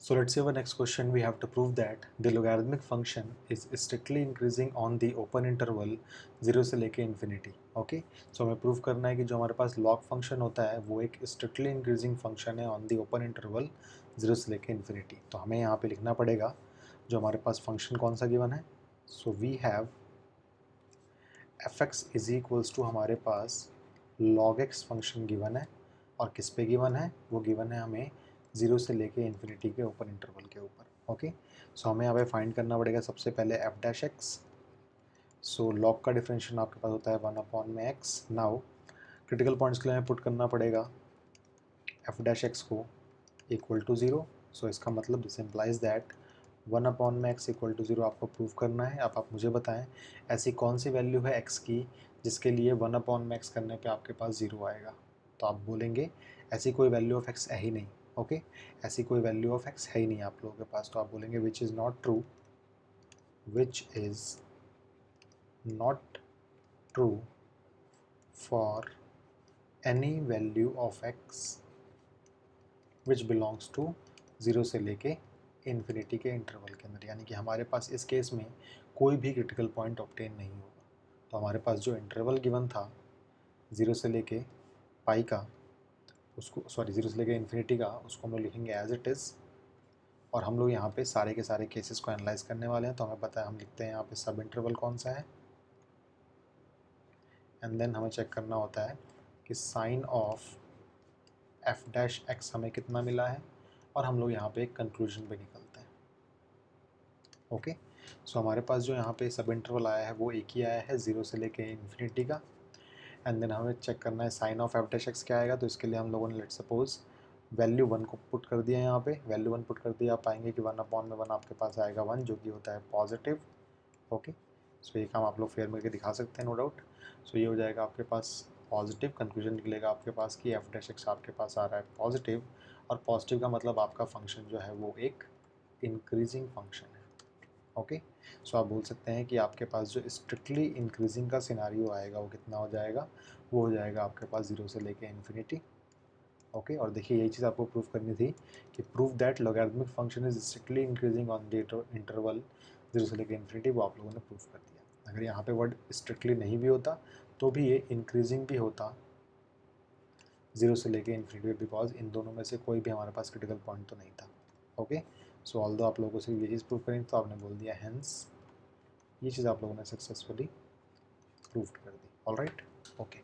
So let's see our next question. We have to prove that the logarithmic function is strictly increasing on the open interval 0 से लेके infinity. Okay, सो हमें prove करना है कि जो हमारे पास log फंक्शन होता है वो एक स्ट्रिक्टली इंक्रीजिंग फंक्शन है ऑन दी ओपन इंटरवल 0 से लेके इन्फिनिटी. तो हमें यहाँ पे लिखना पड़ेगा जो हमारे पास फंक्शन कौन सा गिवन है. So we have fx is equals to हमारे पास log x फंक्शन गिवन है. और किस पे गिवन है, वो गिवन है हमें 0 से लेके इन्फिनिटी के ओपन इंटरवल के ऊपर. ओके, सो हमें यहाँ पे फाइंड करना पड़ेगा सबसे पहले F dash x. So log का डिफरेंशियल आपके पास होता है 1/x. नाउ क्रिटिकल पॉइंट्स के लिए हमें पुट करना पड़ेगा एफ डैश एक्स को इक्वल टू 0. सो इसका मतलब this implies that 1/x equal to 0 आपको प्रूव करना है. अब आप मुझे बताएं ऐसी कौन सी वैल्यू है x की जिसके लिए 1/x करने पे आपके पास 0 आएगा. तो आप बोलेंगे ऐसी कोई वैल्यू ऑफ x है ही नहीं. ओके, ऐसी कोई वैल्यू ऑफ x है ही नहीं आप लोगों के पास. तो आप बोलेंगे which is not true, which is not true for any value of x which belongs to 0 से लेके इन्फिनिटी के इंटरवल के अंदर. यानी कि हमारे पास इस केस में कोई भी क्रिटिकल पॉइंट ऑब्टेन नहीं होगा. तो हमारे पास जो इंटरवल गिवन था 0 से लेके पाई का, उसको 0 से लेके इन्फिनिटी का, उसको हम लोग लिखेंगे एज इट इज़. और हम लोग यहाँ पे सारे के सारे केसेस को एनालाइज करने वाले हैं. तो हमें पता है, हम लिखते हैं यहाँ पे सब इंटरवल कौन सा है. एंड देन हमें चेक करना होता है कि sign of F dash X हमें कितना मिला है. और हम लोग यहाँ पे एक कंक्लूजन पे निकलते हैं. ओके, सो हमारे पास जो यहाँ पे सब इंटरवल आया है वो एक ही आया है 0 से लेके इन्फिनिटी का. एंड देन हमें चेक करना है sign of F dash X क्या आएगा. तो इसके लिए हम लोगों ने लेट सपोज वैल्यू 1 को पुट कर दिया. यहाँ पे वैल्यू 1 पुट कर दिया, आप पाएंगे कि 1/1 आपके पास आएगा 1 जो कि होता है पॉजिटिव. ओके, सो ये काम आप लोग फेयर करके दिखा सकते हैं, नो डाउट. सो ये हो जाएगा आपके पास पॉजिटिव. कंक्लूजन निकलेगा आपके पास कि एफ डैश एक्स आपके पास आ रहा है पॉजिटिव. और पॉजिटिव का मतलब आपका फंक्शन जो है वो एक इंक्रीजिंग फंक्शन है. ओके, सो आप बोल सकते हैं कि आपके पास जो स्ट्रिक्टली इंक्रीजिंग का सिनारियो आएगा वो कितना हो जाएगा, वो हो जाएगा आपके पास 0 से लेके इन्फिनिटी. ओके, और देखिए यही चीज़ आपको प्रूव करनी थी कि prove that logarithmic function is strictly increasing on the interval 0 से लेके इन्फिनिटी. वो आप लोगों ने प्रूव कर दिया. अगर यहाँ पे वर्ड स्ट्रिक्टली नहीं भी होता तो भी ये इंक्रीजिंग भी होता 0 से लेके इन्फिनिटी, बिकॉज इन दोनों में से कोई भी हमारे पास क्रिटिकल पॉइंट तो नहीं था. ओके, सो ऑल्दो आप लोगों को सिर्फ ये चीज़ प्रूव करेंगे तो आपने बोल दिया हेंस ये चीज़ आप लोगों ने सक्सेसफुली प्रूव कर दी. Alright, okay.